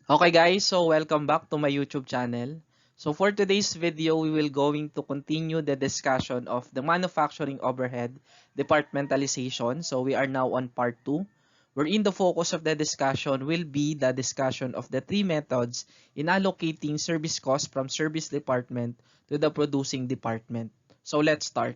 Okay guys, so welcome back to my YouTube channel. So for today's video, we will going to continue the discussion of the manufacturing overhead departmentalization. So we are now on part 2, wherein the focus of the discussion will be the discussion of the three methods in allocating service costs from service department to the producing department. So let's start.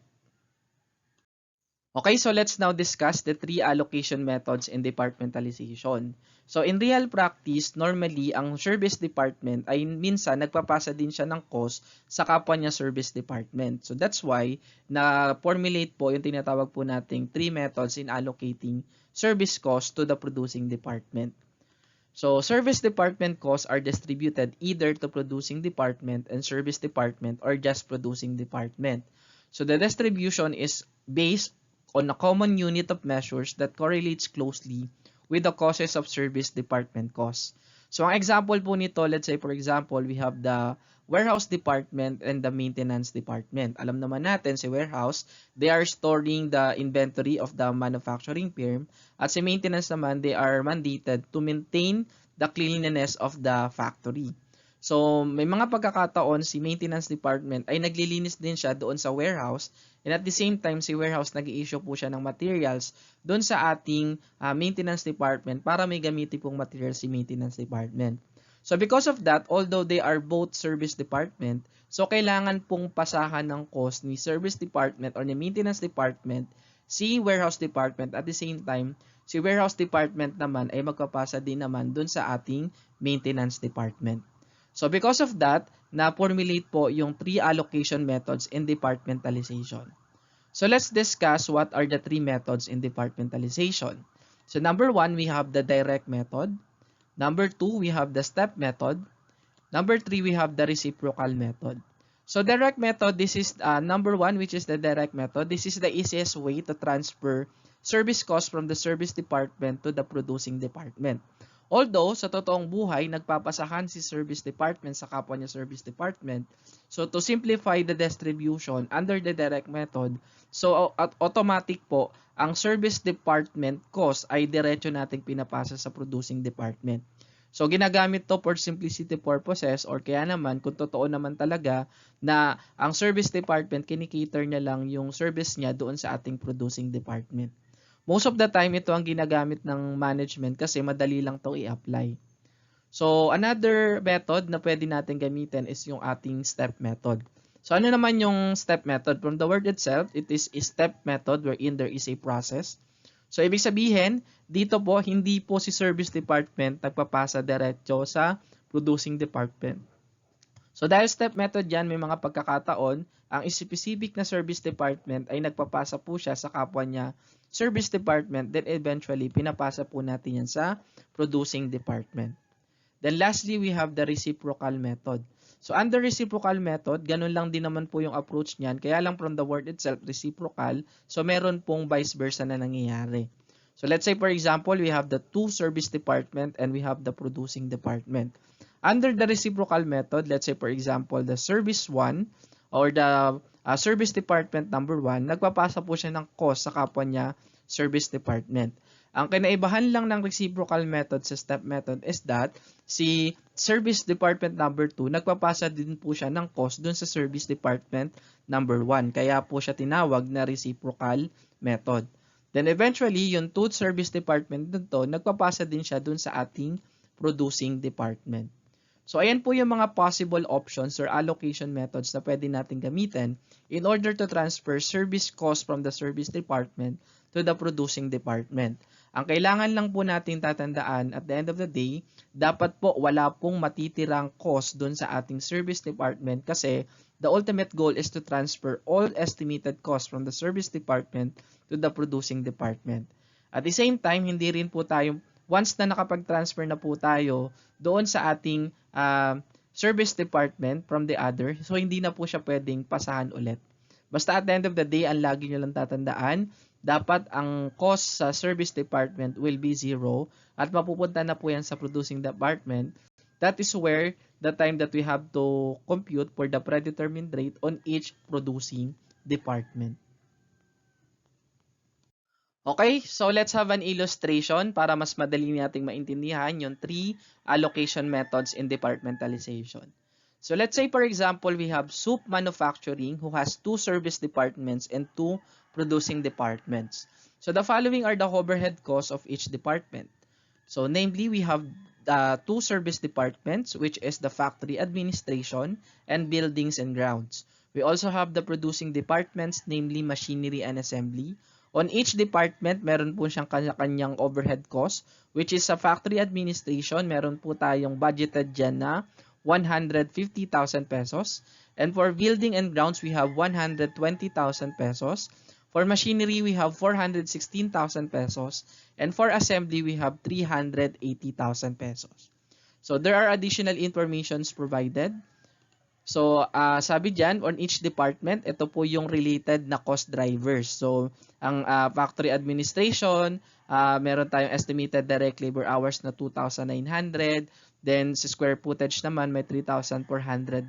Okay, so let's now discuss the three allocation methods in departmentalization. So in real practice, normally ang service department ay minsan nagpapasa din siya ng cost sa kapwa niya service department. So that's why na-formulate po yung tinatawag po nating three methods in allocating service cost to the producing department. So service department costs are distributed either to producing department and service department or just producing department. So the distribution is based on a common unit of measures that correlates closely with the causes of service department costs. So ang example po nito, let's say for example, we have the warehouse department and the maintenance department. Alam naman natin si warehouse, they are storing the inventory of the manufacturing firm, at si maintenance naman, they are mandated to maintain the cleanliness of the factory. So, may mga pagkakataon si maintenance department ay naglilinis din siya doon sa warehouse, and at the same time si warehouse nag-i-issue po siya ng materials doon sa ating maintenance department para may gamitin pong materials si maintenance department. So because of that, although they are both service department, so kailangan pong pasahan ng cost ni service department or ni maintenance department si warehouse department. At the same time, si warehouse department naman ay magpapasa din naman doon sa ating maintenance department. So because of that, na-formulate po yung three allocation methods in departmentalization. So let's discuss what are the three methods in departmentalization. So number 1, we have the direct method. Number 2, we have the step method. Number 3, we have the reciprocal method. So direct method, this is number 1, which is the direct method. This is the easiest way to transfer service costs from the service department to the producing department. Although, sa totoong buhay, nagpapasahan si service department sa kapwa niya service department. So, to simplify the distribution under the direct method, so automatic po, ang service department cost ay diretso nating pinapasa sa producing department. So, ginagamit to for simplicity purposes, or kaya naman, kung totoo naman talaga na ang service department, kinikater niya lang yung service niya doon sa ating producing department. Most of the time, ito ang ginagamit ng management kasi madali lang to i-apply. So, another method na pwede natin gamitin is yung ating step method. So, ano naman yung step method? From the word itself, it is a step method wherein there is a process. So, ibig sabihin, dito po, hindi po si service department nagpapasa diretso sa producing department. So dahil step method yan, may mga pagkakataon, ang specific na service department ay nagpapasa po siya sa kapwa niya service department, then eventually pinapasa po natin yan sa producing department. Then lastly, we have the reciprocal method. So under reciprocal method, ganun lang din naman po yung approach niyan, kaya lang from the word itself, reciprocal, so meron pong vice versa na nangyayari. So let's say for example, we have the two service department and we have the producing department. Under the reciprocal method, let's say for example, the service 1 or the service department number 1, nagpapasa po siya ng cost sa kapwa niya service department. Ang kinaibahan lang ng reciprocal method sa step method is that si service department number 2, nagpapasa din po siya ng cost dun sa service department number 1. Kaya po siya tinawag na reciprocal method. Then eventually, yung two service department nito, nagpapasa din siya dun sa ating producing department. So, ayan po yung mga possible options or allocation methods na pwede natin gamitin in order to transfer service cost from the service department to the producing department. Ang kailangan lang po natin tatandaan at the end of the day, dapat po wala pong matitirang cost dun sa ating service department kasi the ultimate goal is to transfer all estimated costs from the service department to the producing department. At the same time, hindi rin po tayo, once na nakapag-transfer na po tayo doon sa ating service department from the other, so hindi na po siya pwedeng pasahan ulit. Basta at the end of the day, ang lagi nyo lang tatandaan, dapat ang cost sa service department will be 0 at mapupunta na po yan sa producing department. That is where the time that we have to compute for the predetermined rate on each producing department. Okay, so let's have an illustration para mas madali nating maintindihan yung 3 allocation methods in departmentalization. So let's say for example, we have soup manufacturing who has 2 service departments and 2 producing departments. So the following are the overhead costs of each department. So namely, we have 2 service departments, which is the factory administration and buildings and grounds. We also have the producing departments, namely machinery and assembly. On each department, meron po siyang kanya-kanyang overhead cost, which is sa factory administration, meron po tayong budgeted dyan na 150,000 pesos. And for building and grounds, we have 120,000 pesos. For machinery, we have 416,000 pesos. And for assembly, we have 380,000 pesos. So there are additional informations provided. So, sabi dyan, on each department, ito po yung related na cost drivers. So, ang factory administration, meron tayong estimated direct labor hours na 2,900. Then, sa square footage naman, may 3,400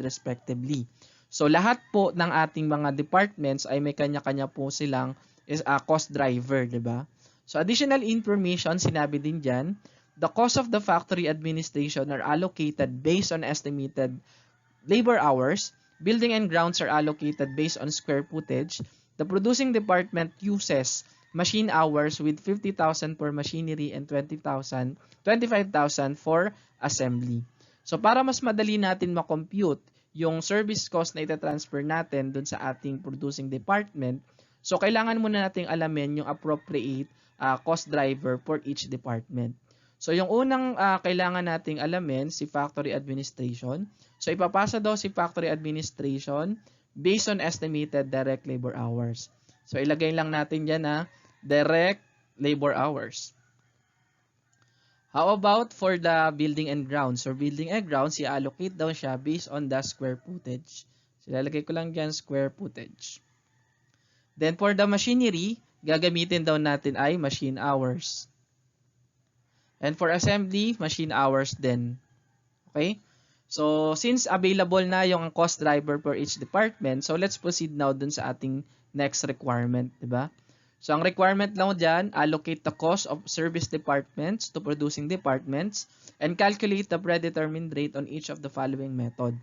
respectively. So, lahat po ng ating mga departments ay may kanya-kanya po silang cost driver, di ba? So, additional information, sinabi din dyan, the cost of the factory administration are allocated based on estimated labor hours. Building and grounds are allocated based on square footage. The producing department uses machine hours with 50,000 for machinery and 25,000 for assembly. So para mas madali natin ma-compute yung service cost na itatransfer natin dun sa ating producing department, so kailangan muna nating alamin yung appropriate cost driver for each department. So yung unang kailangan nating alamin si factory administration. So ipapasa daw si factory administration based on estimated direct labor hours. So ilagay lang natin diyan na direct labor hours. How about for the building and grounds? So building and grounds, i-allocate daw siya based on the square footage. So ilalagay ko lang diyan square footage. Then for the machinery, gagamitin daw natin ay machine hours. And for assembly, machine hours din. Okay? So, since available na yung cost driver for each department, so let's proceed now dun sa ating next requirement, di ba? So, ang requirement lang dyan, allocate the cost of service departments to producing departments and calculate the predetermined rate on each of the following method.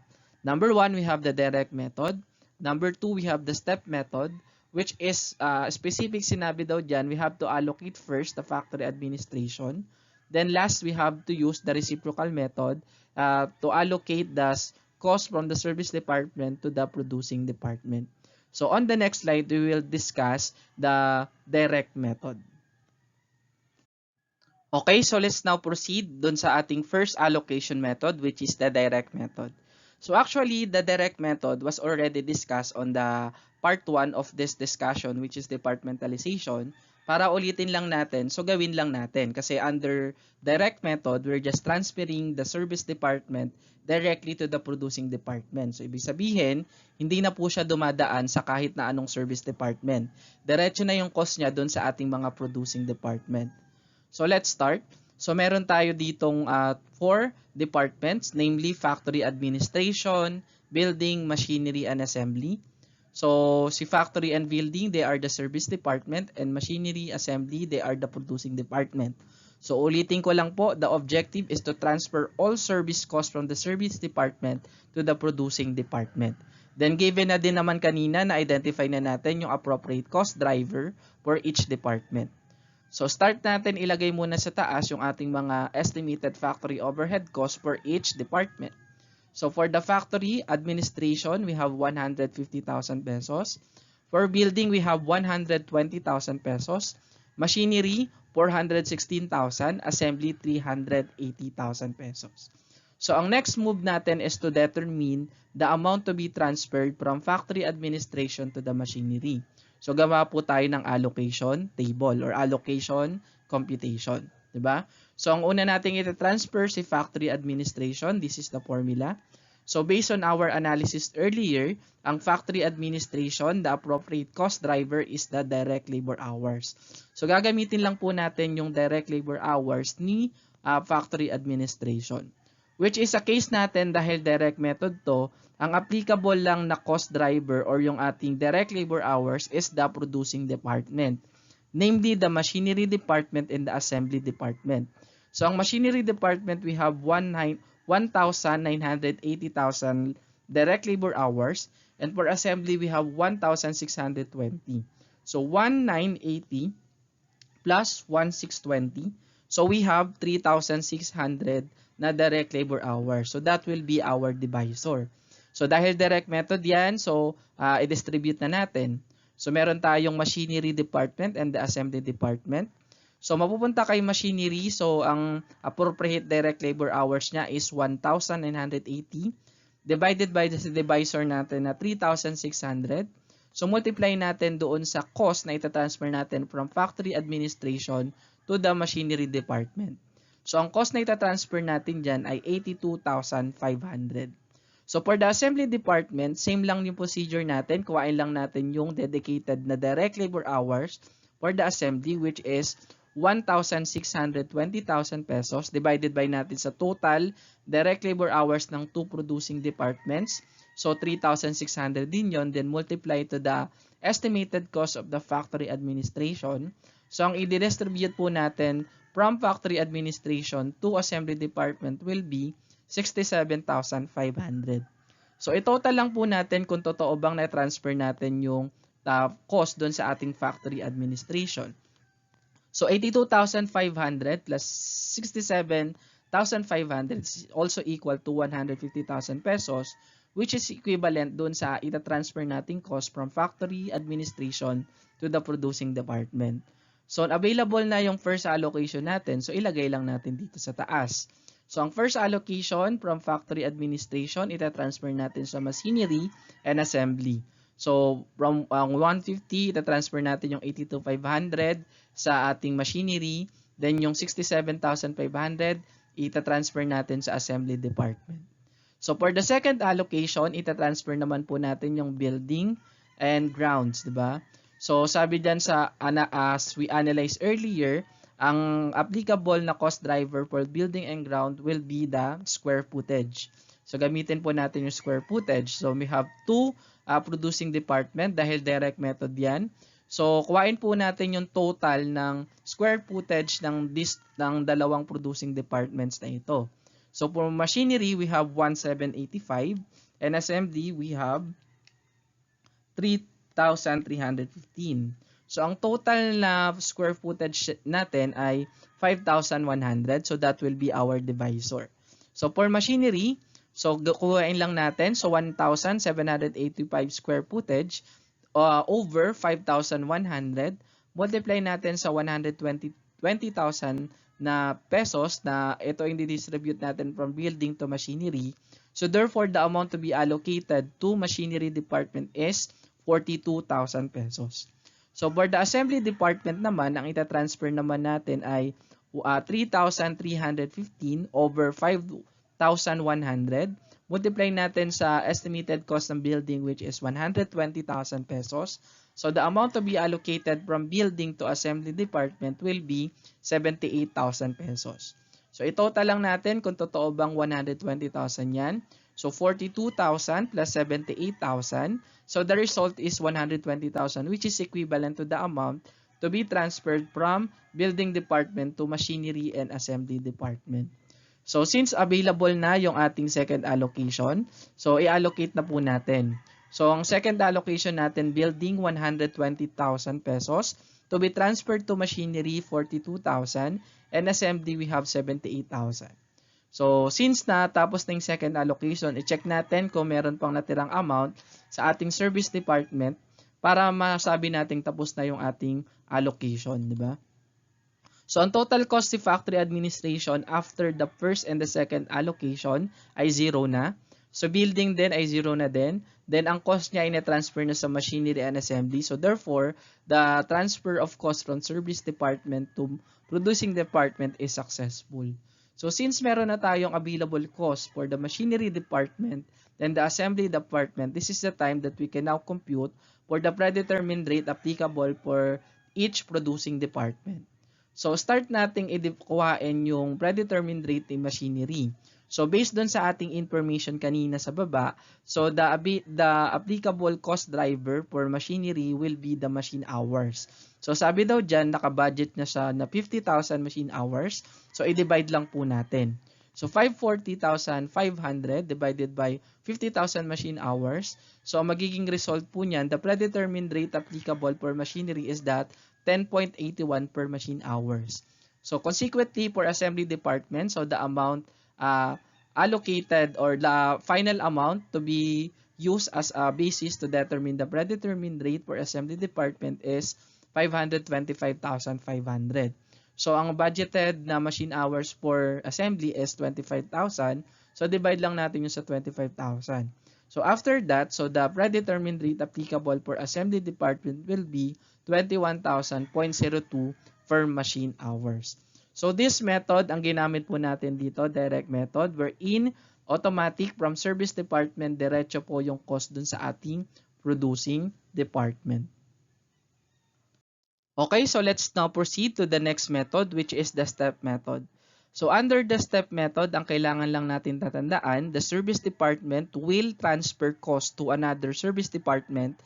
Number 1, we have the direct method. Number 2, we have the step method, which is specific sinabi daw dyan, we have to allocate first the factory administration. Then last, we have to use the reciprocal method to allocate the cost from the service department to the producing department. So on the next slide, we will discuss the direct method. Okay, so let's now proceed dun sa ating first allocation method, which is the direct method. So actually, the direct method was already discussed on the part 1 of this discussion, which is departmentalization. Para ulitin lang natin, so gawin lang natin. Kasi under direct method, we're just transferring the service department directly to the producing department. So ibig sabihin, hindi na po siya dumadaan sa kahit na anong service department. Diretso na yung cost niya doon sa ating mga producing department. So let's start. So meron tayo ditong 4 departments, namely factory administration, building, machinery, and assembly. So, si factory and building, they are the service department, and machinery, assembly, they are the producing department. So, ulitin ko lang po, the objective is to transfer all service costs from the service department to the producing department. Then, given na din naman kanina, na-identify na natin yung appropriate cost driver for each department. So, start natin ilagay muna sa taas yung ating mga estimated factory overhead costs for each department. So for the factory administration, we have 150,000 pesos. For building, we have 120,000 pesos. Machinery, 416,000. Assembly, 380,000 pesos. So ang next move natin is to determine the amount to be transferred from factory administration to the machinery. So gawa po tayo ng allocation table or allocation computation. Diba? So, ang una nating ita-transfer si factory administration. This is the formula. So, based on our analysis earlier, ang factory administration, the appropriate cost driver is the direct labor hours. So, gagamitin lang po natin yung direct labor hours ni factory administration. Which is a case natin dahil direct method to, ang applicable lang na cost driver or yung ating direct labor hours is the producing department. namely the machinery department and the assembly department. So ang machinery department, we have 1,980,000 direct labor hours, and for assembly we have 1,620. So 1,980 plus 1,620. So we have 3,600 na direct labor hours. So that will be our divisor. So dahil direct method yan, so i-distribute na natin. So meron tayong machinery department and the assembly department. So mapupunta kay machinery, so ang appropriate direct labor hours niya is 1,980 divided by the divisor natin na 3,600. So multiply natin doon sa cost na itatransfer natin from factory administration to the machinery department. So ang cost na itatransfer natin dyan ay 82,500. So for the assembly department, same lang yung procedure natin. Kuhain lang natin yung dedicated na direct labor hours for the assembly, which is 1,620,000 pesos divided by natin sa total direct labor hours ng two producing departments. So 3,600 din yon, then multiply to the estimated cost of the factory administration. So ang i-distribute po natin from factory administration to assembly department will be 67,500. So i-total lang po natin kung totoo bang na-transfer natin yung cost doon sa ating factory administration. So 82,500 plus 67,500 is also equal to 150,000 pesos, which is equivalent doon sa ita-transfer nating cost from factory administration to the producing department. So available na yung first allocation natin, so ilagay lang natin dito sa taas. So ang first allocation from factory administration, ita-transfer natin sa machinery and assembly. So from 150, ita-transfer natin yung 82,500 sa ating machinery. Then yung 67,500, ita-transfer natin sa assembly department. So for the second allocation, ita-transfer naman po natin yung building and grounds, di ba? So sabi diyan sa as we analyzed earlier, ang applicable na cost driver for building and ground will be the square footage. So gamitin po natin yung square footage. So we have two producing department dahil direct method yan. So kuhain po natin yung total ng square footage ng dalawang producing departments na ito. So for machinery, we have 1,785 and assembly, we have 3,315. So ang total na square footage natin ay 5,100. So that will be our divisor. So for machinery, so kuhain lang natin. So 1,785 square footage over 5,100. Multiply natin sa 120,000 na pesos na ito yung distribute natin from building to machinery. So therefore, the amount to be allocated to machinery department is 42,000 pesos. So for the assembly department naman, ang ita-transfer naman natin ay 3,315 over 5,100. Multiply natin sa estimated cost ng building, which is 120,000 pesos. So the amount to be allocated from building to assembly department will be 78,000 pesos. So itotal lang natin kung totoo bang 120,000 yan. So 42,000 plus 78,000. So the result is 120,000, which is equivalent to the amount to be transferred from building department to machinery and assembly department. So since available na yung ating second allocation, so i-allocate na po natin. So ang second allocation natin, building 120,000 pesos to be transferred to machinery 42,000 and assembly we have 78,000. So since na tapos na yung second allocation, i-check natin kung meron pang natirang amount sa ating service department para masabi nating tapos na yung ating allocation, di ba? So ang total cost ni factory administration after the first and the second allocation ay 0 na. So building din ay 0 na din. Then ang cost niya ay na-transfer na sa machinery and assembly. So therefore, the transfer of cost from service department to producing department is successful. So since meron na tayong available cost for the machinery department and the assembly department, this is the time that we can now compute for the predetermined rate applicable for each producing department. So start nating i-kuhain yung predetermined rate ng machinery. So based dun sa ating information kanina sa baba, so the applicable cost driver for machinery will be the machine hours. So sabi daw dyan, naka-budget na siya na 50,000 machine hours. So i-divide lang po natin. So 540,500 divided by 50,000 machine hours. So ang magiging result po niyan, the predetermined rate applicable for machinery is that 10.81 per machine hours. So consequently for assembly department, so the amount allocated or the final amount to be used as a basis to determine the predetermined rate for assembly department is 525,500. So ang budgeted na machine hours for assembly is 25,000. So divide lang natin yung sa 25,000. So after that, so the predetermined rate applicable for assembly department will be 21,000.02 per machine hours. So this method, ang ginamit po natin dito, direct method, wherein automatic from service department, diretso po yung cost dun sa ating producing department. Okay, so let's now proceed to the next method, which is the step method. So under the step method, ang kailangan lang natin tatandaan, the service department will transfer cost to another service department.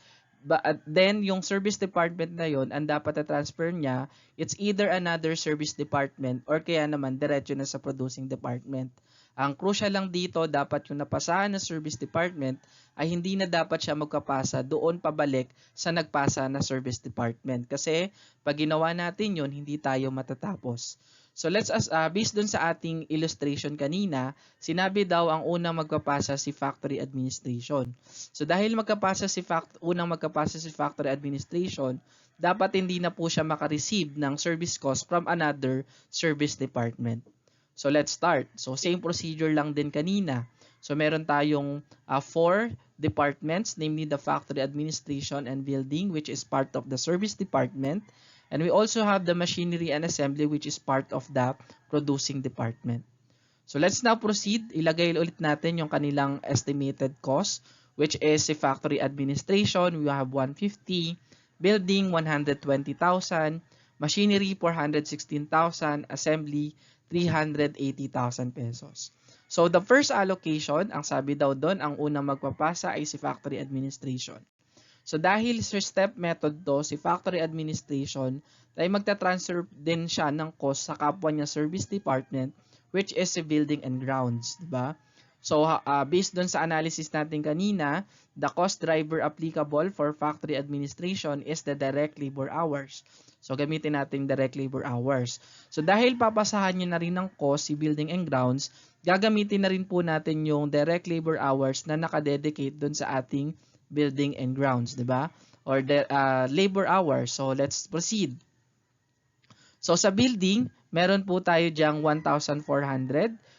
But then yung service department na yon, ang dapat na transfer niya, it's either another service department or kaya naman diretso na sa producing department. Ang crucial lang dito, dapat yung napasahan na service department ay hindi na dapat siya magpapasa doon pabalik sa nagpasa na service department. Kasi pag ginawa natin yun, hindi tayo matatapos. So let's based dun sa ating illustration kanina, sinabi daw ang unang magpapasa si factory administration. So dahil unang magpapasa si factory administration, dapat hindi na po siya makareceive ng service cost from another service department. So let's start. So same procedure lang din kanina. So meron tayong 4 departments, namely the factory administration and building, which is part of the service department. And we also have the machinery and assembly, which is part of the producing department. So let's now proceed. Ilagay ulit natin yung kanilang estimated cost, which is si factory administration, we have 150, building 120,000, machinery 416,000, assembly 380,000 pesos. So the first allocation, ang sabi daw doon, ang unang magpapasa ay si factory administration. So dahil sa step method to, si factory administration, ay magta-transfer din siya ng cost sa kapwa niya service department, which is si building and grounds, diba? So based dun sa analysis natin kanina, the cost driver applicable for factory administration is the direct labor hours. So gamitin natin direct labor hours. So dahil papasahan niyo na rin ng cost si building and grounds, gagamitin na rin po natin yung direct labor hours na nakadedicate dun sa ating building and grounds, di ba? Or the labor hours. So let's proceed. So sa building, meron po tayo diyang 1,400.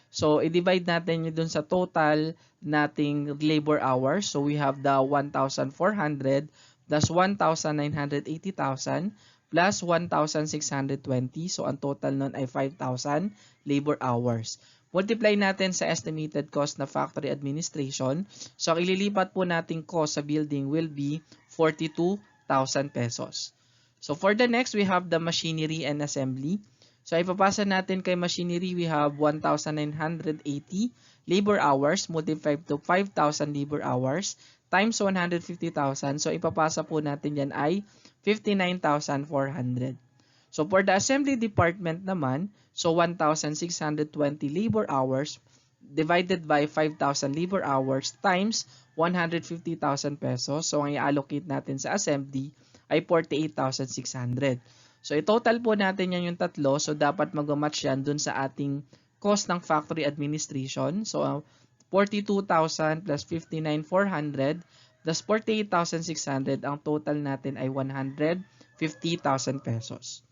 So i-divide natin yun dun sa total nating labor hours. So we have the 1,400 plus 1,980,000 plus 1,620. So ang total nun ay 5,000 labor hours. Multiply natin sa estimated cost na factory administration. So, ang ililipat po nating cost sa building will be 42,000 pesos. So, for the next, we have the machinery and assembly. So, ipapasa natin kay machinery, we have 1,980 labor hours multiplied to 5,000 labor hours times 150,000. So, ipapasa po natin yan ay 59,400. So, for the assembly department naman, so 1,620 labor hours divided by 5,000 labor hours times 150,000 pesos. So, ang i-allocate natin sa assembly ay 48,600. So, i-total po natin yan yung tatlo. So, dapat mag-match yan dun sa ating cost ng factory administration. So, 42,000 plus 59,400 plus 48,600. Ang total natin ay 150,000 pesos.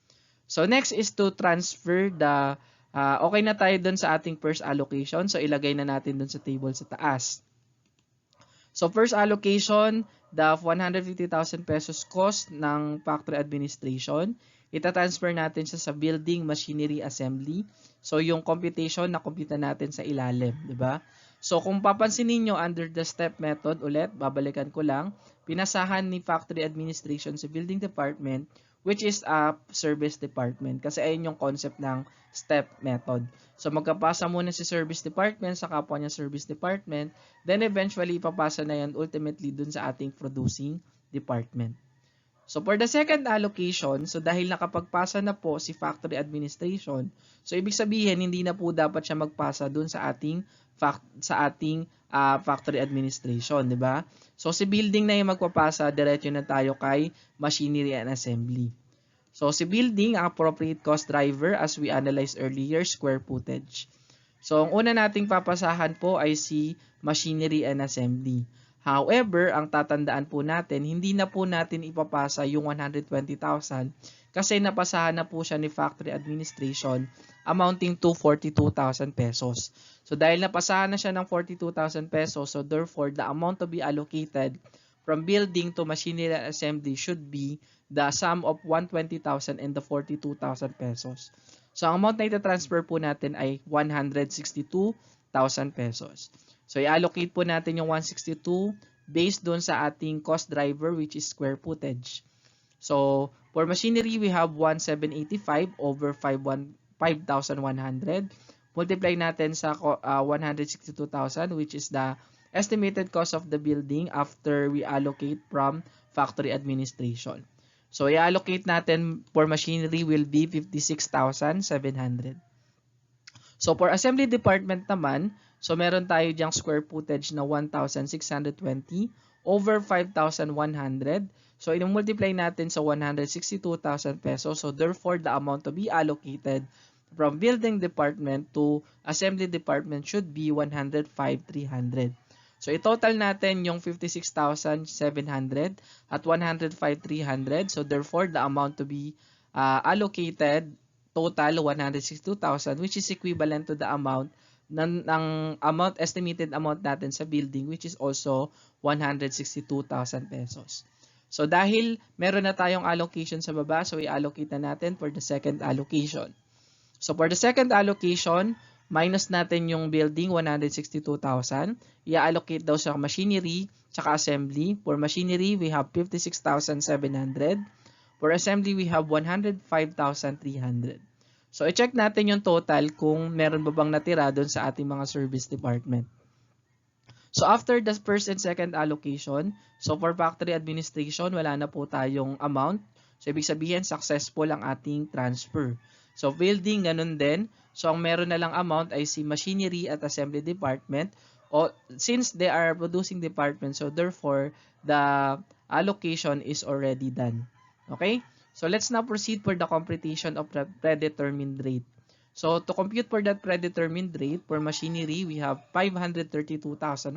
So, next is to transfer the, okay na tayo dun sa ating first allocation. So, ilagay na natin dun sa table sa taas. So, first allocation, the 150,000 pesos cost ng factory administration. Ita-transfer natin siya sa building, machinery, assembly. So, yung computation na compute natin sa ilalim, di ba? So kung papansin niyo under the step method ulit, babalikan ko lang, pinasahan ni factory administration sa building department, which is a service department kasi ayun yung concept ng step method. So magkapasa muna si service department sa kapwa niya service department, then eventually ipapasa na yan ultimately dun sa ating producing department. So for the second allocation, so dahil nakapagpasa na po si factory administration, so ibig sabihin hindi na po dapat siya magpasa dun sa ating factory administration, di ba? So si building na yung magpapasa, diretso na tayo kay machinery and assembly. So si building, ang appropriate cost driver as we analyzed earlier, square footage. So ang una nating papasahan po ay si machinery and assembly. However, ang tatandaan po natin, hindi na po natin ipapasa yung 120,000 kasi napasahan na po siya ni factory administration amounting to 42,000 pesos. So dahil napasahan na siya ng 42,000 pesos, so therefore the amount to be allocated from building to machinery and assembly should be the sum of 120,000 and the 42,000 pesos. So ang amount na ita-transfer po natin ay 162,000 pesos. So, i-allocate po natin yung 162 based doon sa ating cost driver which is square footage. So, for machinery, we have 1,785 over 5,100. Multiply natin sa 162,000 which is the estimated cost of the building after we allocate from factory administration. So, i-allocate natin for machinery will be 56,700. So, for assembly department naman, so meron tayo diyang square footage na 1,620 over 5,100. So, i-multiply natin sa 162,000 pesos. So, therefore, the amount to be allocated from building department to assembly department should be 105,300. So, i-total natin yung 56,700 at 105,300. So, therefore, the amount to be allocated total 162,000 which is equivalent to the amount ng estimated amount natin sa building which is also 162,000 pesos. So dahil meron na tayong allocation sa baba, so i-allocate na natin for the second allocation. So for the second allocation, minus natin yung building 162,000, i-allocate daw sa machinery tsaka assembly. For machinery, we have 56,700. For assembly, we have 105,300. So, i-check natin yung total kung meron ba bang natira doon sa ating mga service department. So, after the first and second allocation, so for factory administration, wala na po tayong amount. So, ibig sabihin, successful ang ating transfer. So, building, ganun din. So, ang meron na lang amount ay si machinery at assembly department. Since they are producing department, so therefore, the allocation is already done. Okay? So, let's now proceed for the computation of the predetermined rate. So, to compute for that predetermined rate, for machinery, we have 532,100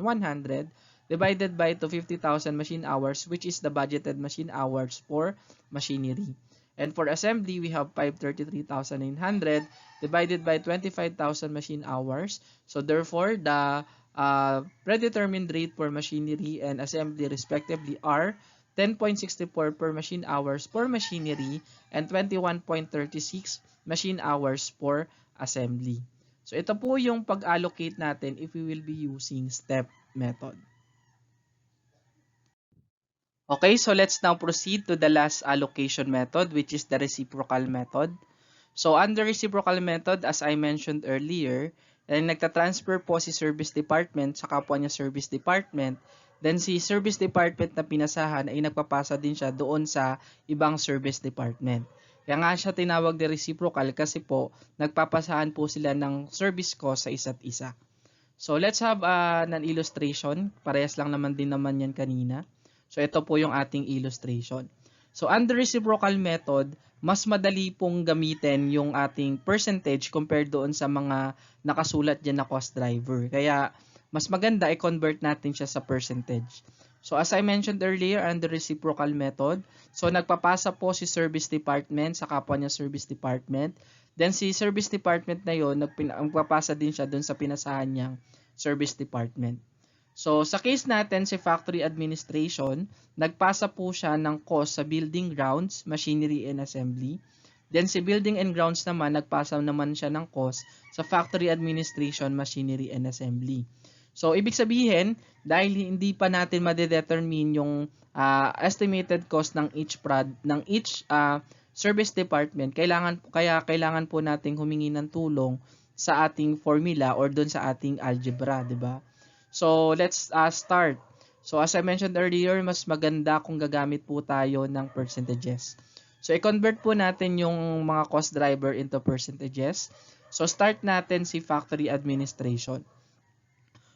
divided by 250,000 machine hours, which is the budgeted machine hours for machinery. And for assembly, we have 533,900 divided by 25,000 machine hours. So, therefore, the predetermined rate for machinery and assembly respectively are 10.64 per machine hours for machinery and 21.36 machine hours for assembly. So, ito po yung pag-allocate natin if we will be using step method. Okay, so let's now proceed to the last allocation method, which is the reciprocal method. So, under reciprocal method, as I mentioned earlier, nagtatransfer po si service department sa kapwa niya service department. Then, si service department na pinasahan ay nagpapasa din siya doon sa ibang service department. Kaya nga siya tinawag na reciprocal kasi po, nagpapasahan po sila ng service cost sa isa't isa. So, let's have an illustration. Parehas lang naman din naman yan kanina. So, ito po yung ating illustration. So, under reciprocal method, mas madali pong gamitin yung ating percentage compared doon sa mga nakasulat dyan na cost driver. Kaya, mas maganda i-convert natin siya sa percentage. So, as I mentioned earlier, under reciprocal method, so nagpapasa po si service department sa kapwa niya service department. Then, si service department na yun, nagpapasa din siya dun sa pinasahan niyang service department. So, sa case natin, si factory administration, nagpasa po siya ng cost sa building grounds, machinery, and assembly. Then, si building and grounds naman, nagpasa naman siya ng cost sa factory administration, machinery, and assembly. So, ibig sabihin, dahil hindi pa natin ma-determine yung estimated cost ng each service department, kailangan po nating humingi ng tulong sa ating formula or doon sa ating algebra, di ba? So, let's start. So, as I mentioned earlier, mas maganda kung gagamit po tayo ng percentages. So, i-convert po natin yung mga cost driver into percentages. So, start natin si factory administration.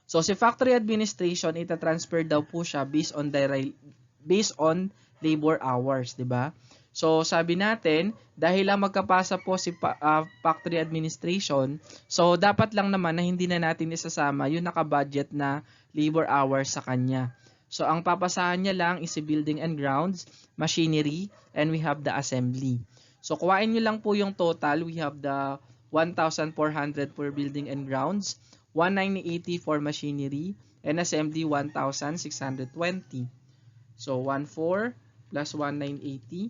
So, si factory administration, ita-transfer daw po siya based on labor hours, di ba? So, sabi natin, dahil lang magkapasa po si factory administration, so dapat lang naman na hindi na natin isasama yung naka-budget na labor hours sa kanya. So, ang papasahan niya lang is si building and grounds, machinery, and we have the assembly. So, kuhain nyo lang po yung total. We have the 1,400 for building and grounds, 1,980 for machinery, and assembly 1,620. So, 1,400 plus 1,980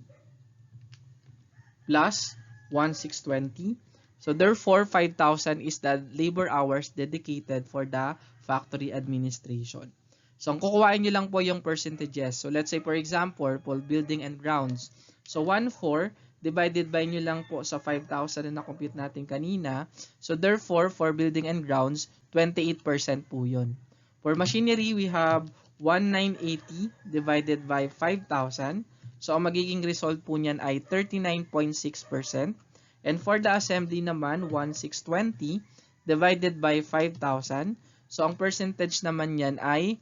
plus 1,620. So, therefore, 5,000 is the labor hours dedicated for the factory administration. So, ang kukuhain nyo lang po yung percentages. So, let's say, for example, for building and grounds. So, 1,400 divided by nyo lang po sa 5,000 na na-compute natin kanina. So, therefore, for building and grounds, 28% po yun. For machinery, we have 1,980 divided by 5,000. So, ang magiging result po niyan ay 39.6%. And for the assembly naman, 1,620 divided by 5,000. So, ang percentage naman yan ay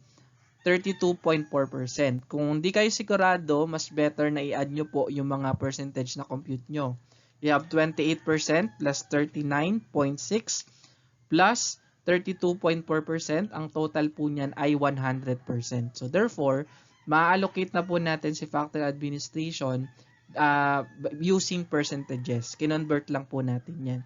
32.4%. Kung hindi kayo sigurado, mas better na i-add nyo po yung mga percentage na compute nyo. You have 28% plus 39.6 plus 32.4%. Ang total po niyan ay 100%. So therefore, ma-allocate na po natin si factory administration using percentages. Kinonvert lang po natin yan.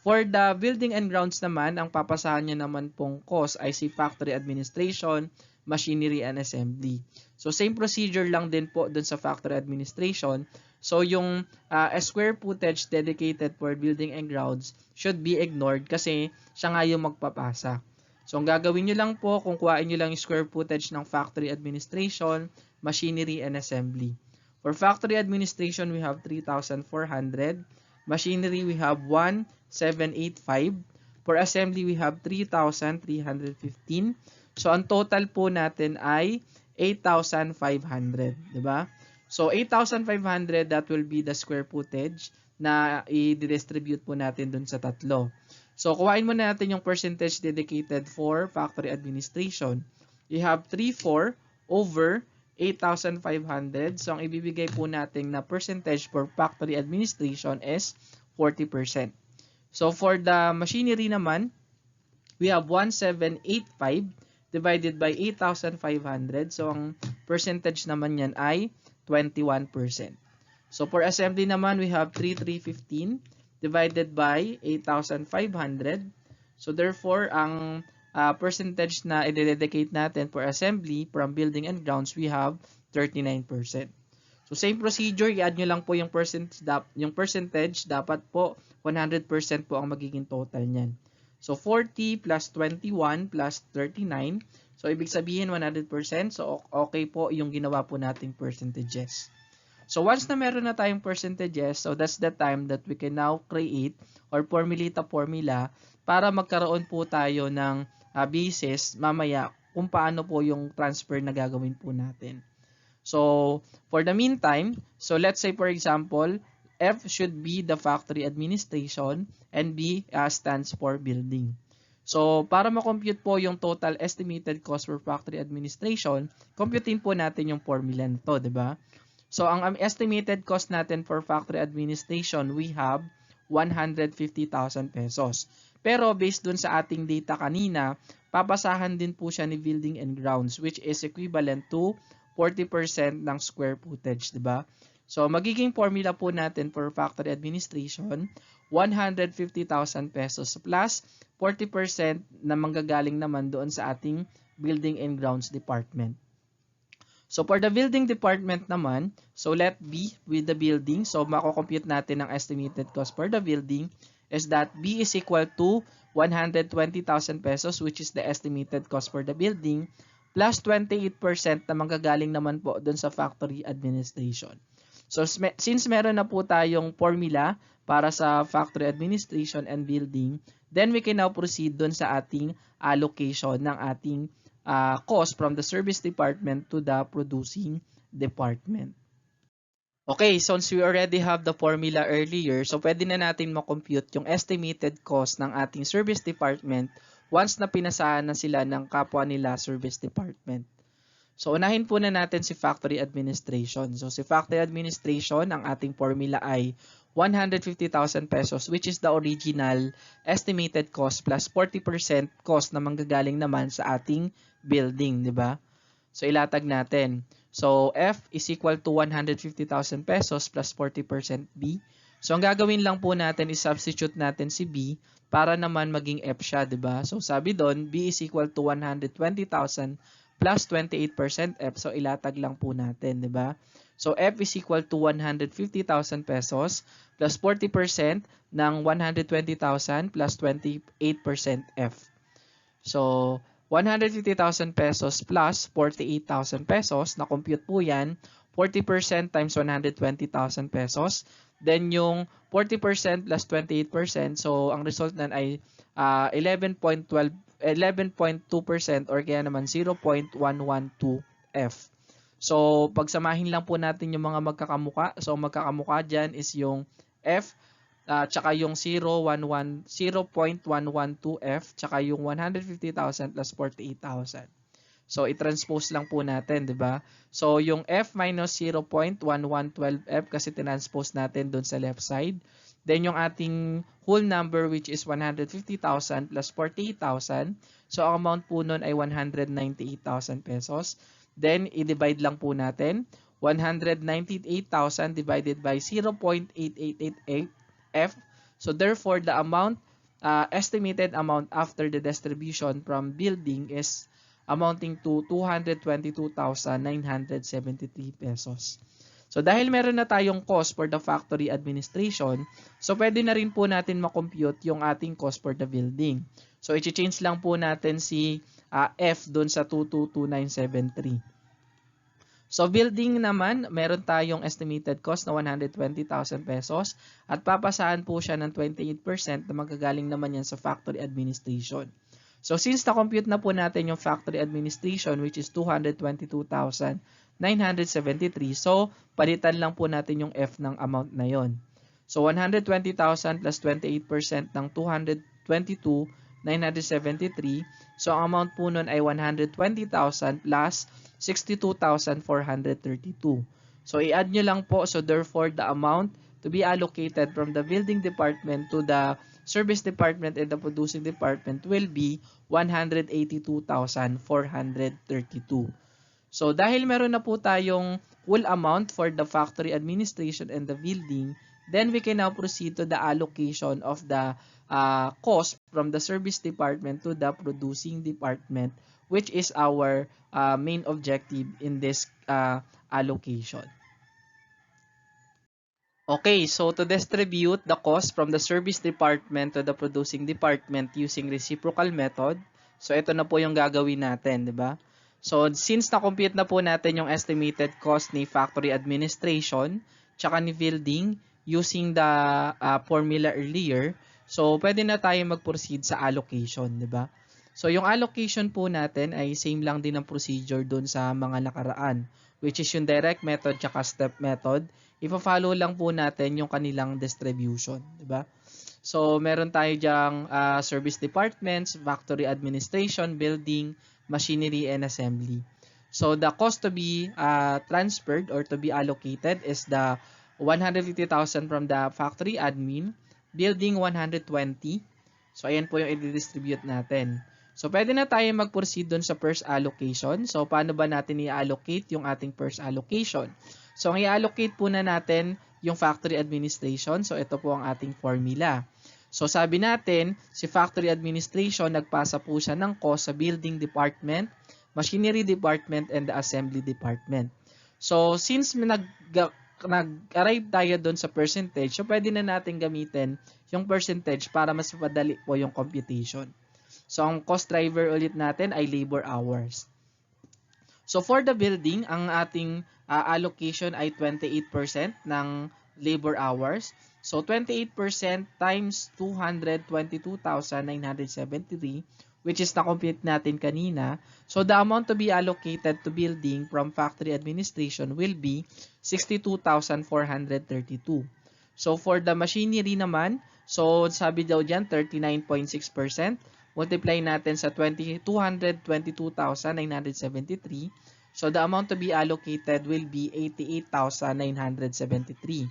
For the building and grounds naman, ang papasahan niya naman pong cost ay si factory administration, machinery, and assembly. So, same procedure lang din po dun sa factory administration. So, yung square footage dedicated for building and grounds should be ignored kasi siya nga yung magpapasa. So, ang gagawin nyo lang po, kung kuhain nyo lang yung square footage ng factory administration, machinery, and assembly. For factory administration, we have 3,400. Machinery, we have 1,785. For assembly, we have 3,315. So, ang total po natin ay 8,500. Diba? So, 8,500, that will be the square footage na i-distribute po natin dun sa tatlo. So, kuhain mo natin yung percentage dedicated for factory administration. You have 3,400 over 8,500. So, ang ibibigay po natin na percentage for factory administration is 40%. So, for the machinery naman, we have 1,785 divided by 8,500. So, ang percentage naman yan ay 21%. So, for assembly naman, we have 3,315 divided by 8,500. So, therefore, ang percentage na i-dedicate natin for assembly from building and grounds, we have 39%. So, same procedure, i-add nyo lang po yung percentage, dapat po 100% po ang magiging total niyan. So, 40 plus 21 plus 39. So, ibig sabihin 100%. So, okay po yung ginawa po nating percentages. So, once na meron na tayong percentages, so that's the time that we can now create or formulate a formula para magkaroon po tayo ng basis mamaya kung paano po yung transfer na gagawin po natin. So, for the meantime, so let's say for example, F should be the factory administration and B stands for building. So, para ma-compute po yung total estimated cost for factory administration, computein po natin yung formula nito, di ba? So, ang estimated cost natin for factory administration, we have 150,000 pesos. Pero based dun sa ating data kanina, papasahan din po siya ni building and grounds which is equivalent to 40% ng square footage, di ba? So, magiging formula po natin for factory administration, 150,000 pesos plus 40% na manggagaling naman doon sa ating building and grounds department. So, for the building department naman, so let B with the building. So, mako-compute natin ang estimated cost for the building is that B is equal to 120,000 pesos, which is the estimated cost for the building, plus 28% na manggagaling naman po dun sa factory administration. So since meron na po tayong formula para sa factory administration and building, then we can now proceed dun sa ating allocation ng ating cost from the service department to the producing department. Okay, since we already have the formula earlier, so pwede na natin makompute yung estimated cost ng ating service department once na pinasahan na sila ng kapwa nila service department. So unahin po na natin si factory administration. So si factory administration, ang ating formula ay 150,000 pesos, which is the original estimated cost plus 40% cost na manggagaling naman sa ating building, di ba? So ilatag natin. So F is equal to 150,000 pesos plus 40% B. So ang gagawin lang po natin is substitute natin si B para naman maging F siya, 'di ba? So sabi doon, B is equal to 120,000 plus 28% F. So ilatag lang po natin, 'di ba? So F is equal to 150,000 pesos plus 40% ng 120,000 plus 28% F. So 150,000 pesos plus 48,000 pesos, na-compute po yan, 40% times 120,000 pesos. Then yung 40% plus 28%, so ang result nan ay 11.2% or kaya naman 0.112 F. So pagsamahin lang po natin yung mga magkakamuka. So magkakamuka dyan is yung F, tsaka yung 0.112F, tsaka yung 150,000 plus 48,000. So, i-transpose lang po natin, di ba? So, yung F minus 0.1112F kasi tinranspose natin dun sa left side. Then, yung ating whole number which is 150,000 plus 48,000. So, ang amount po nun ay 198,000 pesos. Then, i-divide lang po natin. 198,000 divided by 0.8888 F. So therefore, the amount, estimated amount after the distribution from building is amounting to 222,973 pesos. So dahil meron na tayong cost for the factory administration, so pwede na rin po natin makompute yung ating cost for the building. So i-change lang po natin si F dun sa 222,973. So building naman, meron tayong estimated cost na 120,000 pesos at papasahan po siya ng 28% na magagaling naman yan sa factory administration. So since na-compute na po natin yung factory administration which is 222,973, so palitan lang po natin yung F ng amount na yon. So 120,000 plus 28% ng 222,973, so ang amount po nun ay 120,000 plus 62,432. So i-add nyo lang po, so therefore the amount to be allocated from the building department to the service department and the producing department will be 182,432. So dahil meron na po tayong full amount for the factory administration and the building, then we can now proceed to the allocation of the cost from the service department to the producing department, which is our main objective in this allocation. Okay, so to distribute the cost from the service department to the producing department using reciprocal method, so ito na po yung gagawin natin, di ba? So since na-compute na po natin yung estimated cost ni factory administration tsaka ni building using the formula earlier, so pwede na tayo mag-proceed sa allocation, di ba? So yung allocation po natin ay same lang din ang procedure dun sa mga nakaraan, which is yung direct method tsaka step method. Ipa-follow lang po natin yung kanilang distribution, di ba? So meron tayo diyang service departments, factory administration, building, machinery, and assembly. So the cost to be transferred or to be allocated is the 150,000 from the factory admin, building 120. So ayan po yung i-distribute natin. So pwede na tayo mag-proceed dun sa first allocation. So paano ba natin i-allocate yung ating first allocation? So ang i-allocate po na natin yung factory administration. So ito po ang ating formula. So sabi natin, si factory administration, nagpasa po siya ng cost sa building department, machinery department, and the assembly department. So since nag-arrive tayo doon sa percentage, so pwede na natin gamitin yung percentage para mas mapadali po yung computation. So, ang cost driver ulit natin ay labor hours. So, for the building, ang ating allocation ay 28% ng labor hours. So, 28% times 222,973, which is na-compute natin kanina. So, the amount to be allocated to building from factory administration will be 62,432. So, for the machinery naman, so sabi daw dyan, 39.6%. Multiply natin sa 222,973. So, the amount to be allocated will be 88,973.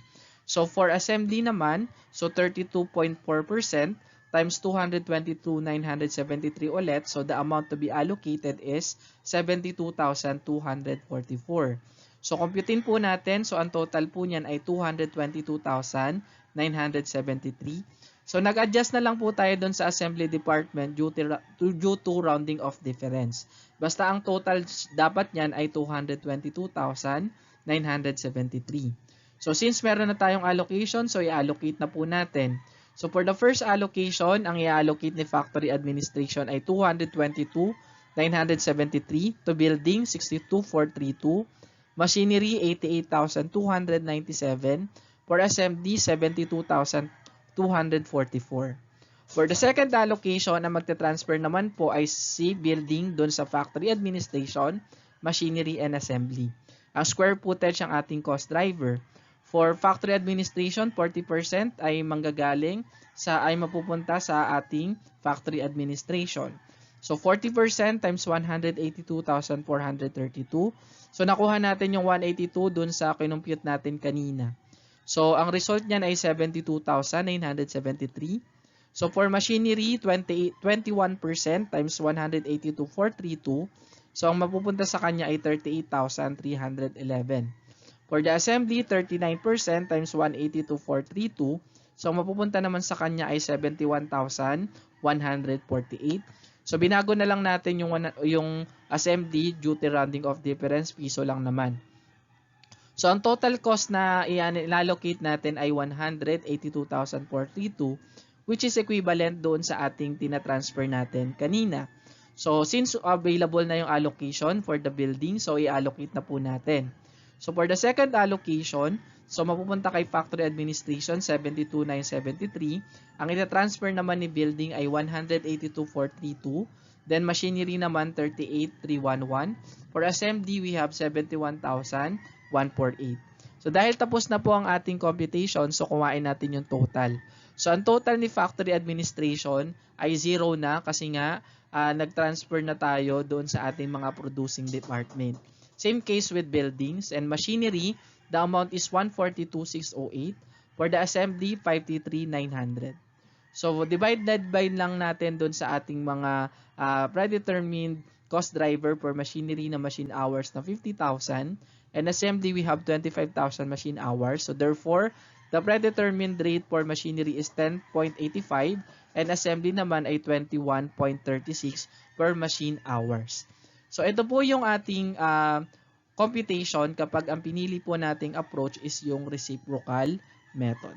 So, for assembly naman, so 32.4% times 222,973 ulit. So, the amount to be allocated is 72,244. So, computein po natin. So, ang total po niyan ay 222,973. So, nag-adjust na lang po tayo doon sa assembly department due to rounding of difference. Basta ang total dapat niyan ay 222,973. So, since meron na tayong allocation, so i-allocate na po natin. So, for the first allocation, ang i-allocate ni factory administration ay 222,973 to building, 62,432, machinery, 88,297, for assembly, 72,244. For the second allocation, ang magte-transfer naman po ay si building doon sa factory administration, machinery, and assembly. Ang square footage ang ating cost driver. For factory administration, 40% ay manggagaling ay mapupunta sa ating factory administration. So 40% times 182,432. So nakuha natin yung 182 dun sa kinumpute natin kanina. So ang result niyan ay 72,973. So for machinery, 21% times 182,432. So ang mapupunta sa kanya ay 38,311. For the assembly, 39% times 182,432. So, mapupunta naman sa kanya ay 71,148. So, binago na lang natin yung assembly due to rounding of difference, piso lang naman. So, ang total cost na i-allocate natin ay 182,432, which is equivalent doon sa ating tina-transfer natin kanina. So, since available na yung allocation for the building, so i-allocate na po natin. So, for the second allocation, so mapupunta kay factory administration, 72,973. Ang ita-transfer naman ni building ay 182,432. Then, machinery naman, 38,311. For assembly, we have 71,148. So, dahil tapos na po ang ating computation, so kumain natin yung total. So, ang total ni factory administration ay 0 na kasi nga nag-transfer na tayo doon sa ating mga producing department. Same case with buildings and machinery, the amount is 142,608. For the assembly, 53,900. So, divided by lang natin doon sa ating mga predetermined cost driver for machinery na machine hours na 50,000. And assembly, we have 25,000 machine hours. So, therefore, the predetermined rate for machinery is 10.85 and assembly naman ay 21.36 per machine hours. So, ito po yung ating computation kapag ang pinili po nating approach is yung reciprocal method.